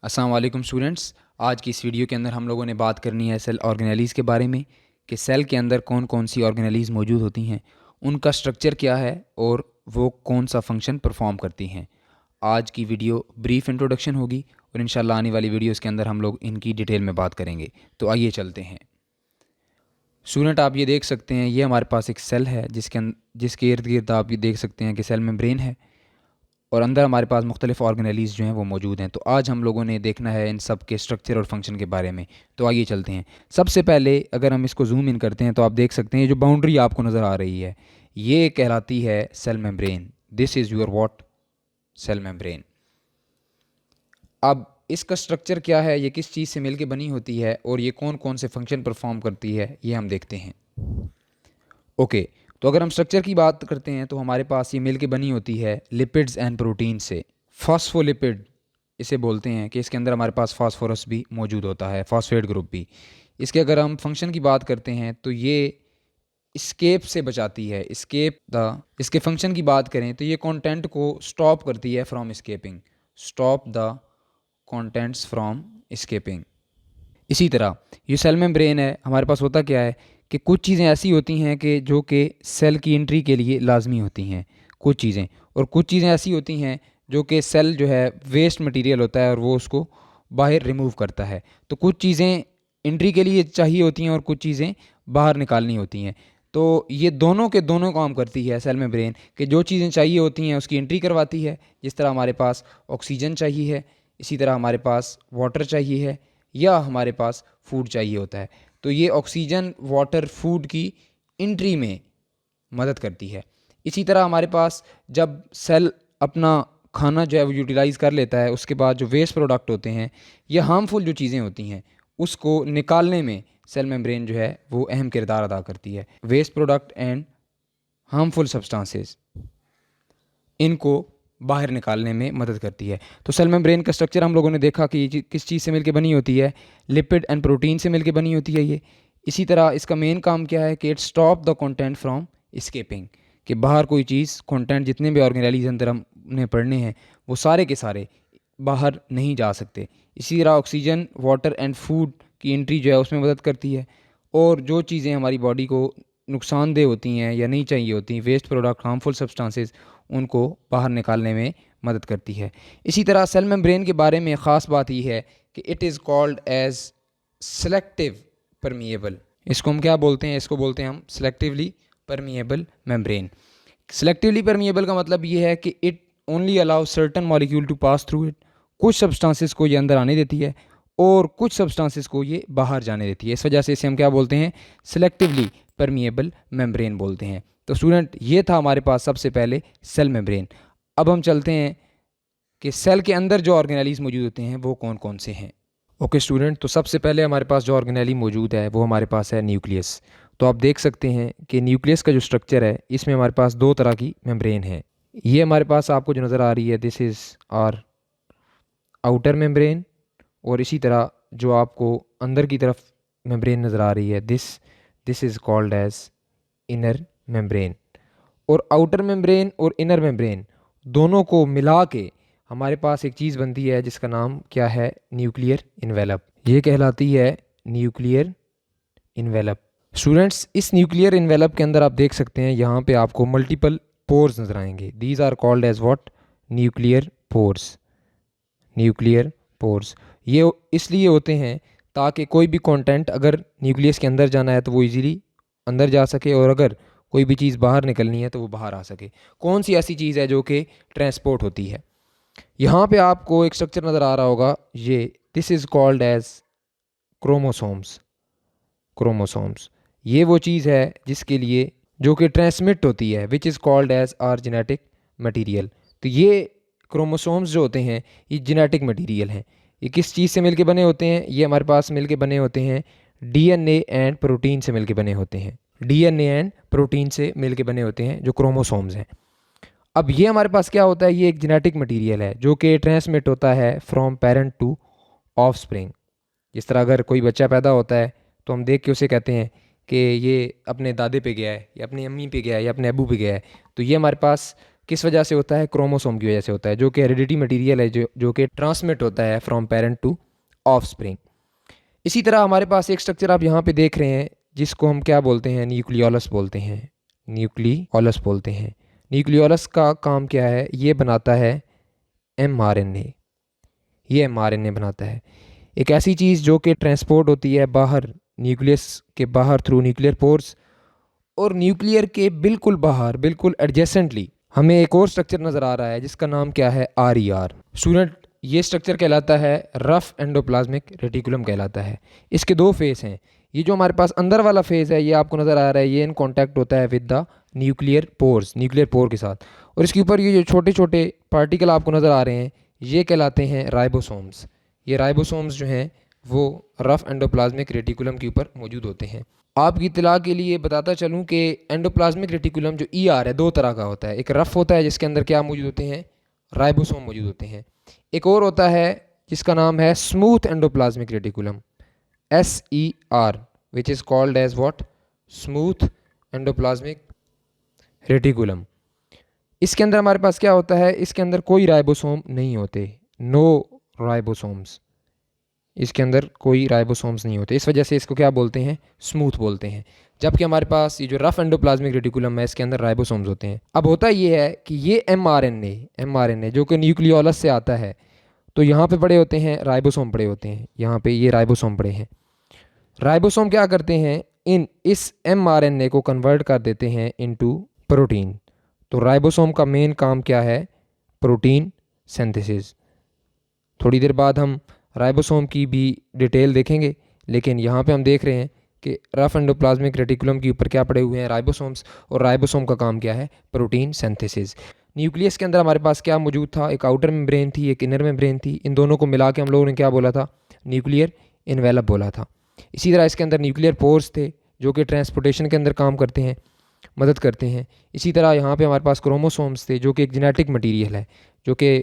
अस्सलाम वालेकुम स्टूडेंट्स। आज की इस वीडियो के अंदर हम लोगों ने बात करनी है सेल ऑर्गेनेलीज़ के बारे में कि सेल के अंदर कौन कौन सी ऑर्गेनेलीज़ मौजूद होती हैं, उनका स्ट्रक्चर क्या है और वो कौन सा फंक्शन परफॉर्म करती हैं। आज की वीडियो ब्रीफ इंट्रोडक्शन होगी और इंशाल्लाह आने वाली वीडियोज़ के अंदर हम लोग इनकी डिटेल में बात करेंगे। तो आइए चलते हैं। स्टूडेंट, आप ये देख सकते हैं, ये हमारे पास एक सेल है जिसके इर्द गिर्द आप ये देख सकते हैं कि सेल मेम्ब्रेन है और अंदर हमारे पास मुख्तलिफ ऑर्गेनेलीज़ जो हैं वो मौजूद हैं। तो आज हम लोगों ने देखना है इन सब के स्ट्रक्चर और फंक्शन के बारे में। तो आइए चलते हैं। सबसे पहले अगर हम इसको जूम इन करते हैं तो आप देख सकते हैं जो बाउंड्री आपको नज़र आ रही है ये कहलाती है cell membrane. This is your what? Cell membrane. अब इसका स्ट्रक्चर क्या है, ये किस चीज़ से मिलके बनी होती है और ये कौन कौन से फंक्शन परफॉर्म करती है, ये हम देखते हैं। ओके, तो अगर हम स्ट्रक्चर की बात करते हैं तो हमारे पास ये मिल के बनी होती है लिपिड्स एंड प्रोटीन से। फॉस्फोलिपिड इसे बोलते हैं कि इसके अंदर हमारे पास फास्फोरस भी मौजूद होता है, फॉस्फेट ग्रुप भी। इसके अगर हम फंक्शन की बात करते हैं तो ये स्केप से बचाती है। इसके फंक्शन की बात करें तो ये कंटेंट को स्टॉप करती है from escaping. Stop the contents from escaping. इसी तरह ये सेल मेम्ब्रेन है, हमारे पास होता क्या है कि कुछ चीज़ें ऐसी होती हैं कि जो कि सेल की एंट्री के लिए लाजमी होती हैं कुछ चीज़ें, और कुछ चीज़ें ऐसी होती हैं जो कि सेल जो है वेस्ट मटेरियल होता है और वो उसको बाहर रिमूव करता है। तो कुछ चीज़ें एंट्री के लिए चाहिए होती हैं और कुछ चीज़ें बाहर निकालनी होती हैं। तो ये दोनों के दोनों काम करती है सेल मेम्ब्रेन कि जो चीज़ें चाहिए होती हैं उसकी एंट्री करवाती है। जिस तरह हमारे पास ऑक्सीजन चाहिए है, इसी तरह हमारे पास वाटर चाहिए है या हमारे पास फूड चाहिए होता है। तो ये ऑक्सीजन, वाटर, फूड की एंट्री में मदद करती है। इसी तरह हमारे पास जब सेल अपना खाना जो है वो यूटिलाइज़ कर लेता है, उसके बाद जो वेस्ट प्रोडक्ट होते हैं या हार्मफुल जो चीज़ें होती हैं उसको निकालने में सेल मेम्ब्रेन जो है वो अहम किरदार अदा करती है। Waste product and harmful substances, इनको बाहर निकालने में मदद करती है। तो सेल मेम्ब्रेन का स्ट्रक्चर हम लोगों ने देखा कि ये किस चीज़ से मिलकर बनी होती है, लिपिड एंड प्रोटीन से मिलकर बनी होती है ये। इसी तरह इसका मेन काम क्या है कि it stop the content from escaping, कि बाहर कोई चीज़, कंटेंट जितने भी ऑर्गेनेलीज अंदर हमने पढ़ने हैं वो सारे के सारे बाहर नहीं जा सकते। इसी तरह ऑक्सीजन, वाटर एंड फूड की एंट्री जो है उसमें मदद करती है, और जो चीज़ें हमारी बॉडी को नुकसानदेह होती हैं या नहीं चाहिए होती, वेस्ट प्रोडक्ट, हार्मफुल सब्सटेंसेस, उनको बाहर निकालने में मदद करती है। इसी तरह सेल मेम्ब्रेन के बारे में ख़ास बात यह है कि it is called as selective permeable. इसको हम क्या बोलते हैं? इसको बोलते हैं हम selectively permeable membrane. Selectively permeable का मतलब ये है कि it only allow certain molecule to pass through it. कुछ सब्सटेंसेस को ये अंदर आने देती है और कुछ सब्सटेंसेस को ये बाहर जाने देती है। इस वजह से इसे हम क्या बोलते हैं? सेलेक्टिवली परमिएबल मेम्ब्रेन बोलते हैं। तो स्टूडेंट, ये था हमारे पास सबसे पहले सेल मेम्ब्रेन। अब हम चलते हैं कि सेल के अंदर जो ऑर्गेनेलीज मौजूद होते हैं वो कौन कौन से हैं। ओके स्टूडेंट, तो सबसे पहले हमारे पास जो ऑर्गेनेली मौजूद है वो हमारे पास है न्यूक्लियस। तो आप देख सकते हैं कि न्यूक्लियस का जो स्ट्रक्चर है इसमें हमारे पास दो तरह की मेम्ब्रेन है। ये हमारे पास आपको जो नज़र आ रही है, this is our outer membrane, और इसी तरह जो आपको अंदर की तरफ मेम्ब्रेन नज़र आ रही है, this is called as inner membrane. और आउटर मेम्ब्रेन और इनर मेम्ब्रेन दोनों को मिला के हमारे पास एक चीज़ बनती है जिसका नाम क्या है? Nuclear envelope. ये कहलाती है न्यूक्लियर इन्वेलप। स्टूडेंट्स, इस न्यूक्लियर इन्वेलप के अंदर आप देख सकते हैं यहाँ पे आपको मल्टीपल पोर्स नज़र आएंगे। These are called as what? Nuclear pores. Nuclear pores ये इसलिए होते हैं ताकि कोई भी कंटेंट अगर न्यूक्लियस के अंदर जाना है तो वो इजीली अंदर जा सके, और अगर कोई भी चीज़ बाहर निकलनी है तो वो बाहर आ सके। कौन सी ऐसी चीज़ है जो कि ट्रांसपोर्ट होती है? यहाँ पे आपको एक स्ट्रक्चर नज़र आ रहा होगा, ये this is called as chromosomes. Chromosomes ये वो चीज़ है जिसके लिए जो कि ट्रांसमिट होती है, which is called as our genetic material. तो ये क्रोमोसोम्स जो होते हैं ये जेनेटिक मटीरियल हैं। ये किस चीज़ से मिलके बने होते हैं? ये हमारे पास मिलके बने होते हैं डीएनए एंड प्रोटीन से मिलके बने होते हैं। डीएनए एंड प्रोटीन से मिलके बने होते हैं जो क्रोमोसोम्स हैं। अब ये हमारे पास क्या होता है? ये एक जेनेटिक मटीरियल है जो कि ट्रांसमिट होता है फ्रॉम पेरेंट टू ऑफस्प्रिंग। जिस तरह अगर कोई बच्चा पैदा होता है तो हम देख के उसे कहते हैं कि ये अपने दादे पे गया है या अपनी अम्मी पे गया है या अपने अबू पे गया है। तो ये हमारे पास किस वजह से होता है? क्रोमोसोम की वजह से होता है, जो कि हेरिडिटी मटेरियल है, जो कि ट्रांसमिट होता है फ्रॉम पेरेंट टू ऑफस्प्रिंग। इसी तरह हमारे पास एक स्ट्रक्चर आप यहाँ पे देख रहे हैं जिसको हम क्या बोलते हैं? न्यूक्लियोलस बोलते हैं। न्यूक्लियोलस बोलते हैं। न्यूक्लियोलस का काम क्या है? ये बनाता है mRNA। ये mRNA बनाता है एक ऐसी चीज़ जो कि ट्रांसपोर्ट होती है बाहर, न्यूक्लियस के बाहर थ्रू न्यूक्लियर पोर्स, और न्यूक्लियर के बिल्कुल बाहर, बिल्कुल एडजेसेंटली हमें एक और स्ट्रक्चर नज़र आ रहा है जिसका नाम क्या है? RER। स्टूडेंट, ये स्ट्रक्चर कहलाता है रफ एंडोप्लाज्मिक रेटिकुलम कहलाता है। इसके दो फेस हैं। ये जो हमारे पास अंदर वाला फेस है, ये आपको नज़र आ रहा है, ये इन कॉन्टैक्ट होता है with the nuclear pores, nuclear pore के साथ। और इसके ऊपर ये जो छोटे छोटे पार्टिकल आपको नज़र आ रहे हैं, ये कहलाते हैं राइबोसोम्स। ये राइबोसोम्स जो हैं वो रफ एंडोप्लाज्मिक रेटिकुलम के ऊपर मौजूद होते हैं। आपकी इत्तला के लिए बताता चलूँ कि एंडोप्लाज्मिक रेटिकुलम जो ER है, दो तरह का होता है। एक रफ होता है जिसके अंदर क्या मौजूद होते हैं? राइबोसोम मौजूद होते हैं। एक और होता है जिसका नाम है smooth endoplasmic reticulum, SER, which is called as what? Smooth endoplasmic reticulum. इसके अंदर हमारे पास क्या होता है? इसके अंदर कोई राइबोसोम नहीं होते, नो राइबोसोम्स। इसके अंदर कोई राइबोसोम्स नहीं होते, इस वजह से इसको क्या बोलते हैं? स्मूथ बोलते हैं। जबकि हमारे पास ये जो रफ एंडोप्लाज्मिक रेटिकुलम है, इसके अंदर राइबोसोम्स होते हैं। अब होता ये है कि ये mRNA जो कि न्यूक्लियोलस से आता है, तो यहाँ पे पड़े होते हैं राइबोसोम, पड़े होते हैं यहाँ पे, ये राइबोसोम पड़े हैं। राइबोसोम क्या करते हैं? इस mRNA को कन्वर्ट कर देते हैं इनटू प्रोटीन। तो राइबोसोम का मेन काम क्या है? Protein synthesis. थोड़ी देर बाद हम राइबोसोम की भी डिटेल देखेंगे, लेकिन यहाँ पे हम देख रहे हैं कि रफ एंडोप्लाज्मिक रेटिकुलम के ऊपर क्या पड़े हुए हैं? राइबोसोम्स। और राइबोसोम का काम क्या है? Protein synthesis. न्यूक्लियस के अंदर हमारे पास क्या मौजूद था? एक आउटर मेम्ब्रेन थी, एक इनर मेम्ब्रेन थी। इन दोनों को मिला के हम लोगों ने क्या बोला था? न्यूक्लियर इन्वेलप बोला था। इसी तरह इसके अंदर न्यूक्लियर पोर्स थे जो कि ट्रांसपोर्टेशन के अंदर काम करते हैं, मदद करते हैं। इसी तरह यहाँ पे हमारे पास क्रोमोसोम्स थे जो कि एक जेनेटिक मटीरियल है, जो कि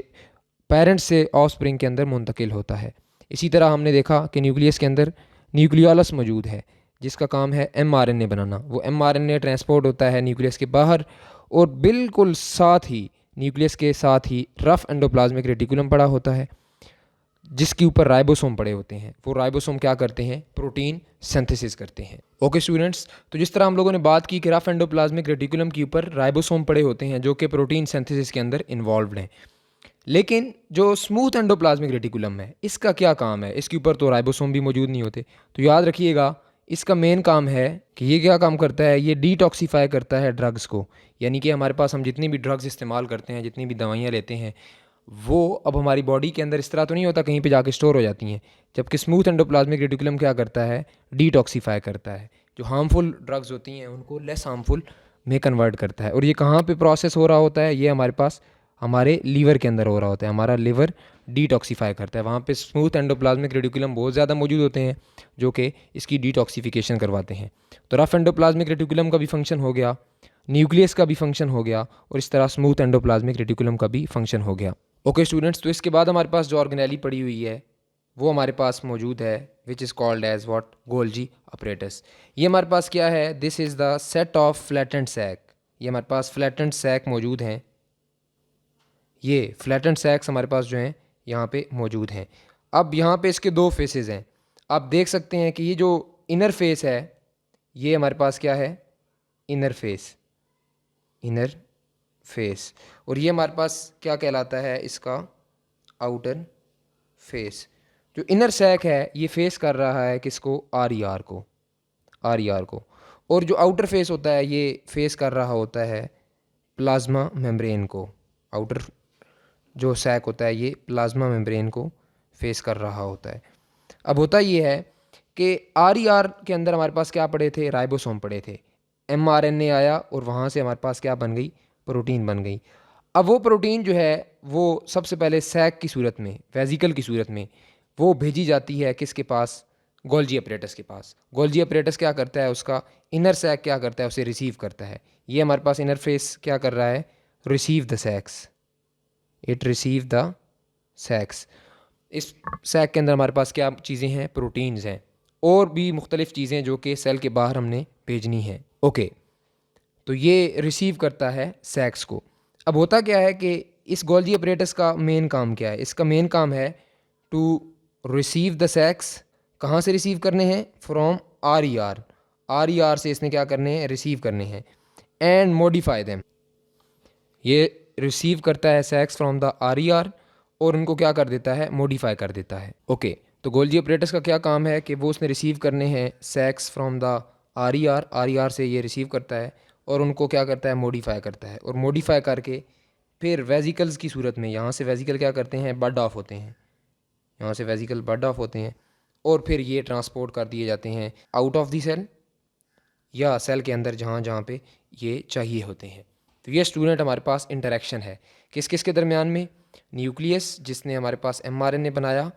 पेरेंट्स से ऑफस्प्रिंग के अंदर मुंतकिल होता है। इसी तरह हमने देखा कि न्यूक्लियस के अंदर न्यूक्लियोलस मौजूद है जिसका काम है mRNA बनाना। वो mRNA ट्रांसपोर्ट होता है न्यूक्लियस के बाहर, और बिल्कुल साथ ही न्यूक्लियस के साथ ही रफ एंडोप्लाज्मिक रेटिकुलम पड़ा होता है जिसके ऊपर राइबोसोम पड़े होते हैं। वो राइबोसोम क्या करते हैं? प्रोटीन सिंथेसिस करते हैं। ओके स्टूडेंट्स, तो जिस तरह हम लोगों ने बात की कि रफ एंडोप्लाज्मिक रेटिकुलम के ऊपर राइबोसोम पड़े होते हैं जो कि प्रोटीन सिंथेसिस के अंदर इन्वॉल्व्ड हैं, लेकिन जो स्मूथ एंडोप्लाज्मिक रेटिकुलम है, इसका क्या काम है? इसके ऊपर तो राइबोसोम भी मौजूद नहीं होते। तो याद रखिएगा, इसका मेन काम है कि ये क्या काम करता है? ये डिटॉक्सीफाई करता है ड्रग्स को। यानी कि हमारे पास हम जितनी भी ड्रग्स इस्तेमाल करते हैं, जितनी भी दवाइयाँ लेते हैं, वो अब हमारी बॉडी के अंदर इस तरह तो नहीं होता कहीं पे जाके स्टोर हो जाती हैं। जबकि स्मूथ एंडोप्लाज्मिक रेटिकुलम क्या करता है? डिटॉक्सीफाई करता है। जो हार्मफुल ड्रग्स होती हैं उनको लेस हार्मफुल में कन्वर्ट करता है। और ये कहाँ पे प्रोसेस हो रहा होता है? ये हमारे पास हमारे लीवर के अंदर हो रहा होता है। हमारा लीवर डिटॉक्सीफाई करता है। वहाँ पे स्मूथ एंडोप्लाज्मिक रेटिकुलम बहुत ज़्यादा मौजूद होते हैं जो कि इसकी डिटॉक्सीफिकेशन करवाते हैं। तो रफ एंडोप्लाज्मिक रेटिकुलम का भी फंक्शन हो गया, न्यूक्लियस का भी फंक्शन हो गया, और इस तरह स्मूथ एंडोप्लाज्मिक रेटिकुलम का भी फंक्शन हो गया। ओके स्टूडेंट्स, तो इसके बाद हमारे पास जो ऑर्गेनेली पड़ी हुई है वो हमारे पास मौजूद है, which is called as what? Golgi apparatus. ये हमारे पास क्या है? This is the set of flattened sac. ये हमारे पास फ्लैटेंड सैक मौजूद हैं। ये फ्लैटेंड सैक्स हमारे पास जो हैं यहाँ पे मौजूद हैं। अब यहाँ पे इसके दो फेसेस हैं। आप देख सकते हैं कि ये जो इनर फेस है, ये हमारे पास क्या है? Inner face, inner face. और ये हमारे पास क्या कहलाता है? इसका आउटर फेस। जो इनर सैक है ये फेस कर रहा है किसको? RER को, RER को। और जो आउटर फेस होता है ये फेस कर रहा होता है प्लाज्मा मेम्ब्रेन को। आउटर जो सैक होता है ये प्लाज्मा मेम्ब्रेन को फेस कर रहा होता है। अब होता ये है कि RER के अंदर हमारे पास क्या पड़े थे? राइबोसोम पड़े थे। mRNA आया और वहाँ से हमारे पास क्या बन गई? प्रोटीन बन गई। अब वो प्रोटीन जो है वो सबसे पहले सैक की सूरत में, वेजिकल की सूरत में, वो भेजी जाती है किसके पास? गोल्जी अपरेटस के पास। गोल्जी अपरेटस क्या करता है? उसका इनर सैक क्या करता है? उसे रिसीव करता है। ये हमारे पास इनर फेस क्या कर रहा है? Receive the sacs, it receive the sacs. इस सैक के अंदर हमारे पास क्या चीज़ें हैं? प्रोटीन्स हैं, और भी मुख्तलिफ़ चीज़ें जो कि सेल के बाहर हमने भेजनी हैं। ओके, तो ये रिसीव करता है सैक्स को। अब होता क्या है कि इस गोल्जी अपरेटस का मेन काम क्या है? इसका मेन काम है टू रिसीव द सैक्स। कहाँ से रिसीव करने हैं? From R E R. R E R से इसने क्या करने हैं? रिसीव करने हैं। एंड मॉडिफाई देम, ये रिसीव करता है sacs from the R E R और उनको क्या कर देता है? मॉडिफाई कर देता है। ओके, तो गोल्जी ऑपरेटर्स का क्या काम है कि वो उसने रिसीव करने हैं sacs from the R E R. R E R से ये रिसीव करता है और उनको क्या करता है? मॉडिफाई करता है। और मॉडिफाई करके फिर वेजिकल्स की सूरत में यहाँ से वेजिकल क्या करते हैं? बड ऑफ होते हैं। यहाँ से वेजिकल बड ऑफ होते हैं और फिर ये ट्रांसपोर्ट कर दिए जाते हैं आउट ऑफ द सेल या सेल के अंदर जहाँ जहाँ पे ये चाहिए होते हैं। तो ये स्टूडेंट हमारे पास इंटरेक्शन है किस किस के दरमियान में? न्यूक्लियस जिसने हमारे पास mRNA बनाया,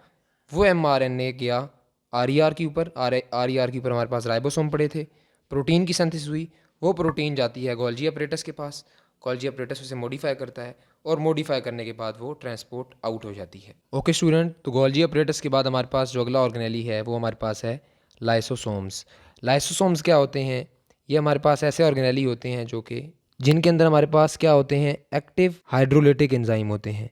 वो mRNA गया RER के ऊपर, RER के ऊपर हमारे पास राइबोसोम पड़े थे। प्रोटीन की सिंथेसिस हुई, वो प्रोटीन जाती है गोल्जी अपरेटस के पास। गोल्जी अपरेटस उसे मॉडिफाई करता है और मॉडिफाई करने के बाद वो ट्रांसपोर्ट आउट हो जाती है। ओके स्टूडेंट, तो गोल्जी अपरेटस के बाद हमारे पास जो अगला ऑर्गेनेली है वो हमारे पास है लाइसोसोम्स। लाइसोसोम्स क्या होते हैं? ये हमारे पास ऐसे ऑर्गेनेली होते हैं जो कि जिनके अंदर हमारे पास क्या होते हैं? एक्टिव हाइड्रोलिटिक एंजाइम होते हैं।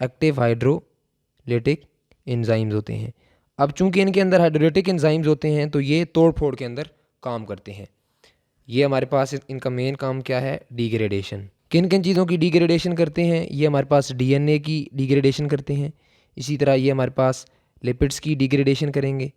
एक्टिव हाइड्रोलिटिक एंजाइम्स होते हैं। अब चूंकि इनके अंदर हाइड्रोलिटिक एंजाइम्स होते हैं तो ये तोड़ फोड़ के अंदर काम करते हैं। ये हमारे पास इनका मेन काम क्या है? डिग्रेडेशन। किन किन चीज़ों की डिग्रेडेशन करते हैं? ये हमारे पास डीएनए की डिग्रेडेशन करते हैं। इसी तरह ये हमारे पास लिपिड्स की डिग्रेडेशन करेंगे,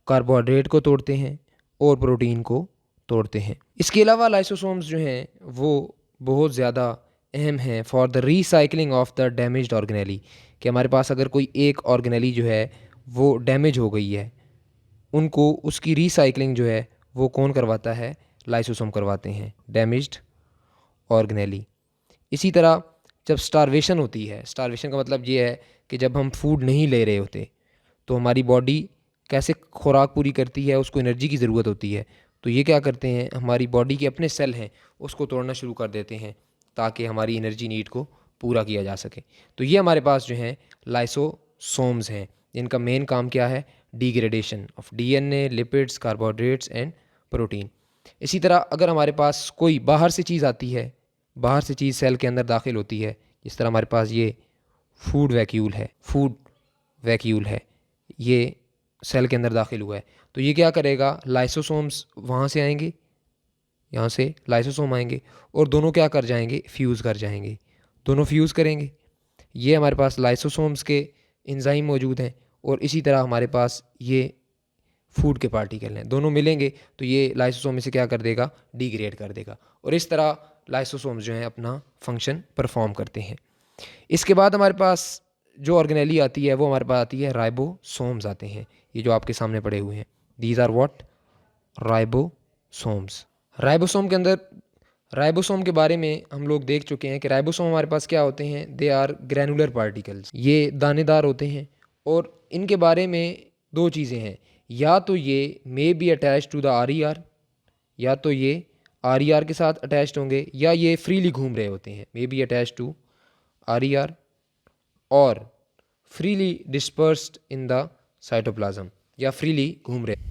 कार्बोहाइड्रेट को तोड़ते हैं और प्रोटीन को तोड़ते हैं। इसके अलावा लाइसोसोम्स जो हैं वो बहुत ज़्यादा अहम हैं for the recycling of the damaged organelle. कि हमारे पास अगर कोई एक ऑर्गेनेली जो है वो डैमेज हो गई है, उनको उसकी रीसाइकलिंग जो है वो कौन करवाता है? लाइसोसोम करवाते हैं, डैमेज्ड ऑर्गेनेली। इसी तरह जब स्टारवेशन होती है, स्टारवेशन का मतलब ये है कि जब हम फूड नहीं ले रहे होते तो हमारी बॉडी कैसे खुराक पूरी करती है? उसको एनर्जी की ज़रूरत होती है। तो ये क्या करते हैं? हमारी बॉडी के अपने सेल हैं उसको तोड़ना शुरू कर देते हैं ताकि हमारी एनर्जी नीड को पूरा किया जा सके। तो ये हमारे पास जो हैं लाइसोसोम्स हैं, जिनका मेन काम क्या है? Degradation of DNA, lipids, carbohydrates and protein. इसी तरह अगर हमारे पास कोई बाहर से चीज़ आती है, बाहर से चीज़ सेल के अंदर दाखिल होती है, जिस तरह हमारे पास ये फूड वैक्यूल है, फूड वैक्यूल है, ये सेल के अंदर दाखिल हुआ है, तो ये क्या करेगा? लाइसोसोम्स वहाँ से आएंगे, यहाँ से लाइसोसोम आएंगे और दोनों क्या कर जाएंगे? फ्यूज़ कर जाएंगे, दोनों फ्यूज़ करेंगे। ये हमारे पास लाइसोसोम्स के एंजाइम मौजूद हैं और इसी तरह हमारे पास ये फूड के पार्टिकल हैं, दोनों मिलेंगे तो ये लाइसोसोम इसे क्या कर देगा? डिग्रेड कर देगा। और इस तरह लाइसोसोम्स जो हैं अपना फंक्शन परफॉर्म करते हैं। इसके बाद हमारे पास जो ऑर्गेनेली आती है वो हमारे पास आती है राइबोसोम्स आते हैं। ये जो आपके सामने पड़े हुए हैं, these are what? Ribosomes. Ribosome के अंदर, राइबोसोम के बारे में हम लोग देख चुके हैं कि राइबोसोम हमारे पास क्या होते हैं? दे आर ग्रैनुलर पार्टिकल्स, ये दानेदार होते हैं। और इनके बारे में दो चीज़ें हैं, या तो ये may be attach to the R E R, या तो ये आर ई आर के साथ अटैच्ड होंगे, या ये फ्रीली घूम रहे होते हैं, may be attach to R E R और freely dispersed in the cytoplasm, या फ्रीली घूम रहे।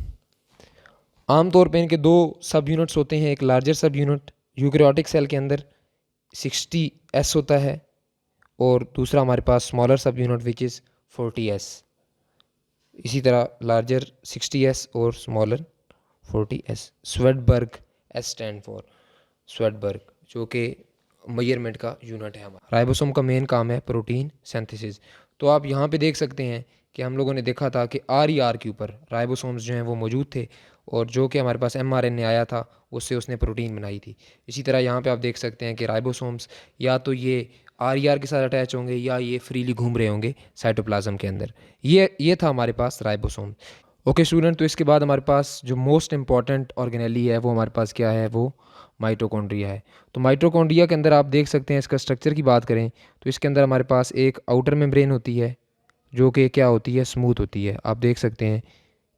आमतौर पे इनके दो सब यूनिट्स होते हैं, एक लार्जर सब यूनिट यूकैरियोटिक सेल के अंदर 60S होता है और दूसरा हमारे पास smaller sub unit which is 40S। इसी तरह लार्जर 60S और smaller 40S। Svedberg, S stand for Svedberg, जो कि मेजरमेंट का यूनिट है हमारा। राइबोसोम का मेन काम है प्रोटीन सिंथेसिस। तो आप यहाँ पे देख सकते हैं कि हम लोगों ने देखा था कि RER के ऊपर राइबोसोम्स जो हैं वो मौजूद थे और जो कि हमारे पास mRNA आया था उससे उसने प्रोटीन बनाई थी। इसी तरह यहाँ पे आप देख सकते हैं कि राइबोसोम्स या तो ये RER के साथ अटैच होंगे या ये फ्रीली घूम रहे होंगे साइटोप्लाज्म के अंदर। ये था हमारे पास राइबोसोम। ओके स्टूडेंट, तो इसके बाद हमारे पास जो मोस्ट इंपॉर्टेंट ऑर्गेनेली है वो हमारे पास क्या है? वो माइटोकॉन्ड्रिया है। तो माइटोकॉन्ड्रिया के अंदर आप देख सकते हैं, इसका स्ट्रक्चर की बात करें तो इसके अंदर हमारे पास एक आउटर मेम्ब्रेन होती है जो कि क्या होती है? स्मूथ होती है। आप देख सकते हैं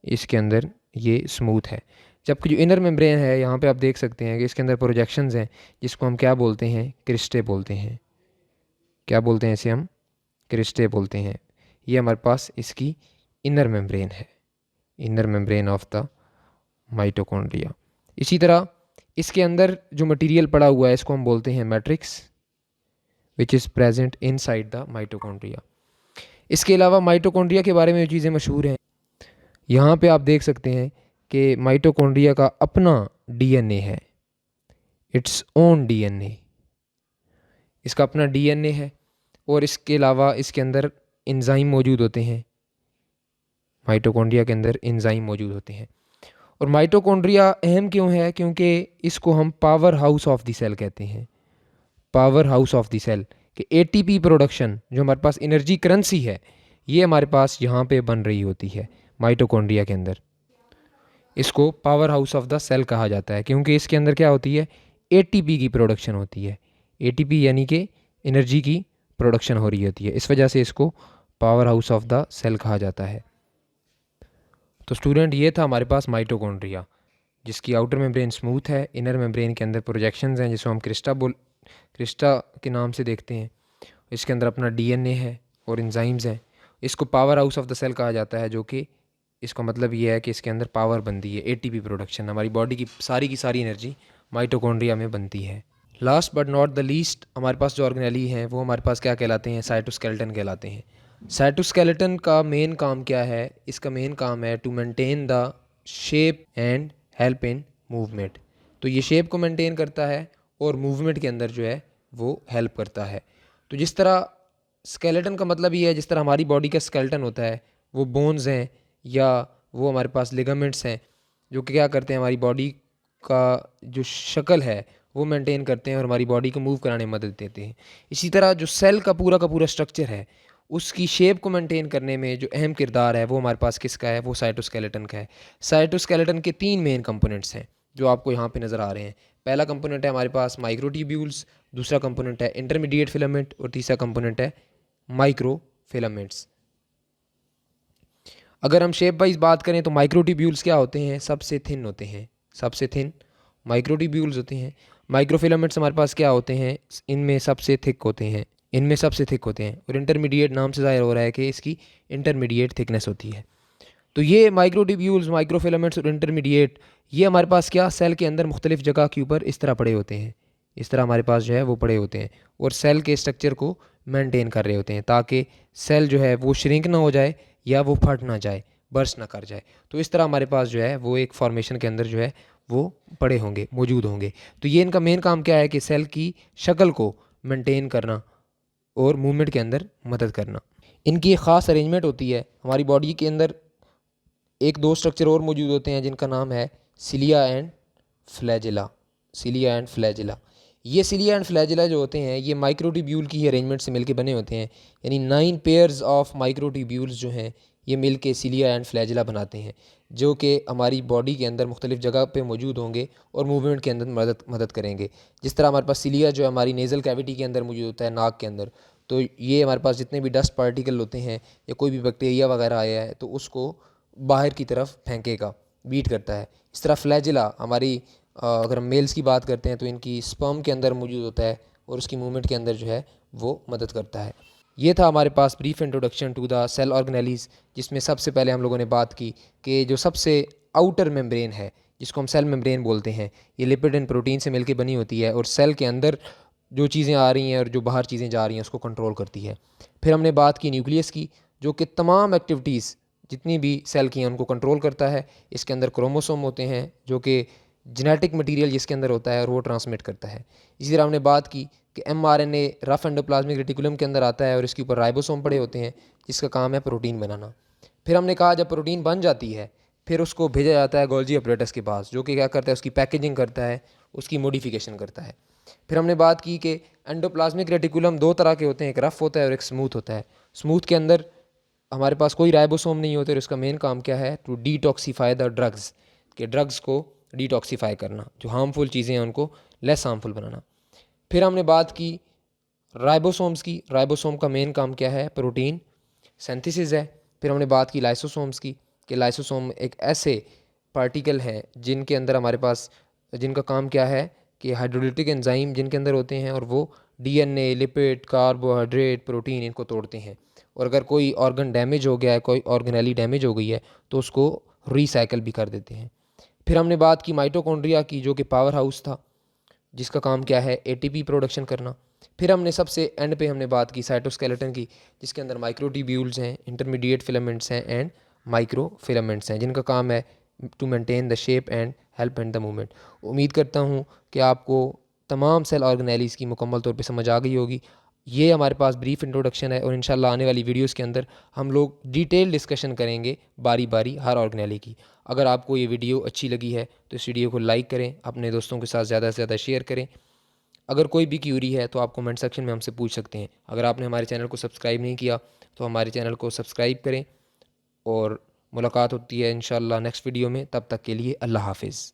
इसके अंदर ये स्मूथ है, जबकि जो इनर मेम्ब्रेन है यहाँ पे आप देख सकते हैं कि इसके अंदर प्रोजेक्शंस हैं जिसको हम क्या बोलते हैं? क्रिस्टे बोलते हैं। क्या बोलते हैं इसे? हम क्रिस्टे बोलते हैं। ये हमारे पास इसकी इनर मेम्ब्रेन है, inner membrane of the mitochondria. इसी तरह इसके अंदर जो मटेरियल पड़ा हुआ है इसको हम बोलते हैं matrix. Which is present inside the mitochondria. इसके अलावा माइटोकॉन्ड्रिया के बारे में जो चीज़ें मशहूर हैं, यहाँ पे आप देख सकते हैं कि माइटोकॉन्ड्रिया का अपना डीएनए है, इट्स ओन डीएनए, इसका अपना डीएनए है। और इसके अलावा इसके अंदर एंजाइम मौजूद होते हैं, माइटोकॉन्ड्रिया के अंदर एंजाइम मौजूद होते हैं। और माइटोकॉन्ड्रिया अहम क्यों है? क्योंकि इसको हम power house of the cell कहते हैं, power house of the cell. कि एटीपी प्रोडक्शन जो हमारे पास एनर्जी करेंसी है, ये हमारे पास यहाँ पे बन रही होती है माइटोकॉन्ड्रिया के अंदर। इसको power house of the cell कहा जाता है क्योंकि इसके अंदर क्या होती है, एटीपी की प्रोडक्शन होती है। एटीपी यानी कि एनर्जी की प्रोडक्शन हो रही होती है, इस वजह से इसको power house of the cell कहा जाता है। तो स्टूडेंट, ये था हमारे पास माइटोकॉन्ड्रिया, जिसकी आउटर मेम्ब्रेन स्मूथ है, इनर मेम्ब्रेन के अंदर प्रोजेक्शंस हैं जिसको हम क्रिस्टा के नाम से देखते हैं। इसके अंदर अपना डीएनए है और एंजाइम्स हैं। इसको power house of the cell कहा जाता है, जो कि इसका मतलब ये है कि इसके अंदर पावर बनती है, एटीपी प्रोडक्शन। हमारी बॉडी की सारी एनर्जी माइटोकॉन्ड्रिया में बनती है। Last but not the least, हमारे पास जो ऑर्गेनेली हैं वो हमारे पास क्या कहलाते हैं? साइटोस्केलेटन कहलाते हैं। साइटोस्केलेटन का मेन काम क्या है? इसका मेन काम है to maintain the shape and help in movement. तो ये शेप को मेंटेन करता है और मूवमेंट के अंदर जो है वो हेल्प करता है। तो जिस तरह स्केलेटन का मतलब ये है, जिस तरह हमारी बॉडी का स्केलेटन होता है वो बोन्स हैं या वो हमारे पास लिगामेंट्स हैं, जो कि क्या करते हैं, हमारी बॉडी का जो शक्ल है वो मेंटेन करते हैं और हमारी बॉडी को मूव कराने में मदद देते हैं। इसी तरह जो सेल का पूरा स्ट्रक्चर है, उसकी शेप को मेंटेन करने में जो अहम किरदार है वो हमारे पास किसका है? वो साइटोस्केलेटन का है। साइटोस्केलेटन के 3 मेन कंपोनेंट्स हैं जो आपको यहाँ पे नज़र आ रहे हैं। पहला कंपोनेंट है हमारे पास माइक्रोट्यूब्यूल्स, दूसरा कंपोनेंट है इंटरमीडिएट फिलामेंट और तीसरा कंपोनेंट है माइक्रो फिलामेंट्स। अगर हम शेप वाइज बात करें तो माइक्रोट्यूब्यूल्स क्या होते हैं? सबसे थिन होते हैं, सबसे थिन माइक्रोट्यूब्यूल्स होते हैं। माइक्रोफिलामेंट्स हमारे पास क्या होते हैं? इनमें सबसे थिक होते हैं, इनमें सबसे थिक होते हैं। और इंटरमीडिएट नाम से ज़ाहिर हो रहा है कि इसकी इंटरमीडिएट थिकनेस होती है। तो ये माइक्रोट्यूब्यूल्स, माइक्रोफिलामेंट्स और इंटरमीडिएट, ये हमारे पास क्या सेल के अंदर मुख्तलिफ जगह के ऊपर इस तरह पड़े होते हैं, इस तरह हमारे पास जो है वो पड़े होते हैं और सेल के स्ट्रक्चर को मेंटेन कर रहे होते हैं ताकि सेल जो है वो श्रिंक ना हो जाए या वो फट ना जाए, बर्स्ट ना कर जाए। तो इस तरह हमारे पास जो है वो एक फॉर्मेशन के अंदर जो है वो पड़े होंगे, मौजूद होंगे। तो ये इनका मेन काम क्या है कि सेल की शक्ल को मेंटेन करना और मूवमेंट के अंदर मदद करना। इनकी एक ख़ास अरेंजमेंट होती है। हमारी बॉडी के अंदर एक 2 स्ट्रक्चर और मौजूद होते हैं जिनका नाम है cilia and flagella. Cilia and flagella, ये सिलिया एंड फ्लैजिला जो होते हैं ये माइक्रोट्यूब्यूल की ही अरेंजमेंट से मिलके बने होते हैं। यानी 9 पेयर्स ऑफ माइक्रोट्यूब्यूल्स जो हैं ये मिलके सिलिया एंड फ्लैजिला बनाते हैं, जो कि हमारी बॉडी के अंदर मुख्तलिफ जगह पे मौजूद होंगे और मूवमेंट के अंदर मदद करेंगे। जिस तरह हमारे पास सिलिया जो है हमारी नेज़ल कैविटी के अंदर मौजूद होता है, नाक के अंदर, तो ये हमारे पास जितने भी डस्ट पार्टिकल होते हैं या कोई भी बैक्टीरिया वगैरह आया है तो उसको बाहर की तरफ फेंकेगा, बीट करता है। इस तरह फ्लैजिला हमारी अगर हम मेल्स की बात करते हैं तो इनकी स्पर्म के अंदर मौजूद होता है और उसकी मूवमेंट के अंदर जो है वो मदद करता है। ये था हमारे पास brief introduction to the cell organelles, जिसमें सबसे पहले हम लोगों ने बात की कि जो सबसे आउटर मेम्ब्रेन है जिसको हम सेल मेम्ब्रेन बोलते हैं, ये लिपिड एंड प्रोटीन से मिलकर बनी होती है और सेल के अंदर जो चीज़ें आ रही हैं और जो बाहर चीज़ें जा रही हैं उसको कंट्रोल करती है। फिर हमने बात की न्यूक्लियस की, जो कि तमाम एक्टिविटीज़ जितनी भी सेल की हैं उनको कंट्रोल करता है। इसके अंदर क्रोमोसोम होते हैं जो कि जेनेटिक मटेरियल जिसके अंदर होता है और वो ट्रांसमिट करता है। इसी तरह हमने बात की कि mRNA रफ एंडोप्लाज्मिक रेटिकुलम के अंदर आता है और इसके ऊपर राइबोसोम पड़े होते हैं जिसका काम है प्रोटीन बनाना। फिर हमने कहा जब प्रोटीन बन जाती है फिर उसको भेजा जाता है गोल्जी अपरेटस के पास, जो कि क्या करता है, उसकी पैकेजिंग करता है, उसकी मॉडिफिकेशन करता है। फिर हमने बात की कि एंडोप्लाज्मिक रेटिकुलम 2 तरह के होते हैं, एक रफ होता है और एक स्मूथ होता है। स्मूथ के अंदर हमारे पास कोई राइबोसोम नहीं होते और इसका मेन काम क्या है? टू डिटॉक्सीफाई द ड्रग्स, के ड्रग्स को डिटॉक्सीफाई करना, जो हार्मफुल चीज़ें हैं उनको लेस हार्मफुल बनाना। फिर हमने बात की राइबोसोम्स की, राइबोसोम का मेन काम क्या है? प्रोटीन सिंथेसिस है। फिर हमने बात की लाइसोसोम्स की, कि लाइसोसोम एक ऐसे पार्टिकल हैं जिनके अंदर हमारे पास, जिनका काम क्या है कि हाइड्रोलिटिक एंजाइम जिनके अंदर होते हैं और वो डीएनए, लिपिड, कार्बोहाइड्रेट, प्रोटीन इनको तोड़ते हैं। और अगर कोई ऑर्गन डैमेज हो गया है, कोई ऑर्गेनेली डैमेज हो गई है तो उसको रिसाइकल भी कर देते हैं। फिर हमने बात की माइटोकॉन्ड्रिया की, जो कि पावर हाउस था जिसका काम क्या है? एटीपी प्रोडक्शन करना। फिर हमने सबसे एंड पे हमने बात की साइटोस्केलेटन की, जिसके अंदर माइक्रोट्यूब्यूल्स हैं, इंटरमीडिएट फिलामेंट्स हैं एंड माइक्रो फिलामेंट्स हैं, जिनका काम है to maintain the shape and help and the movement. उम्मीद करता हूँ कि आपको तमाम सेल ऑर्गेनेलीज़ की मुकम्मल तौर पे समझ आ गई होगी। ये हमारे पास ब्रीफ इंट्रोडक्शन है और इंशाल्लाह आने वाली वीडियोस के अंदर हम लोग डिटेल डिस्कशन करेंगे बारी बारी हर ऑर्गेनेली की। अगर आपको ये वीडियो अच्छी लगी है तो इस वीडियो को लाइक करें, अपने दोस्तों के साथ ज़्यादा से ज़्यादा शेयर करें। अगर कोई भी क्यूरी है तो आप कमेंट सेक्शन में हमसे पूछ सकते हैं। अगर आपने हमारे चैनल को सब्सक्राइब नहीं किया तो हमारे चैनल को सब्सक्राइब करें, और मुलाकात होती है इंशाल्लाह नेक्स्ट वीडियो में। तब तक के लिए अल्लाह हाफिज़।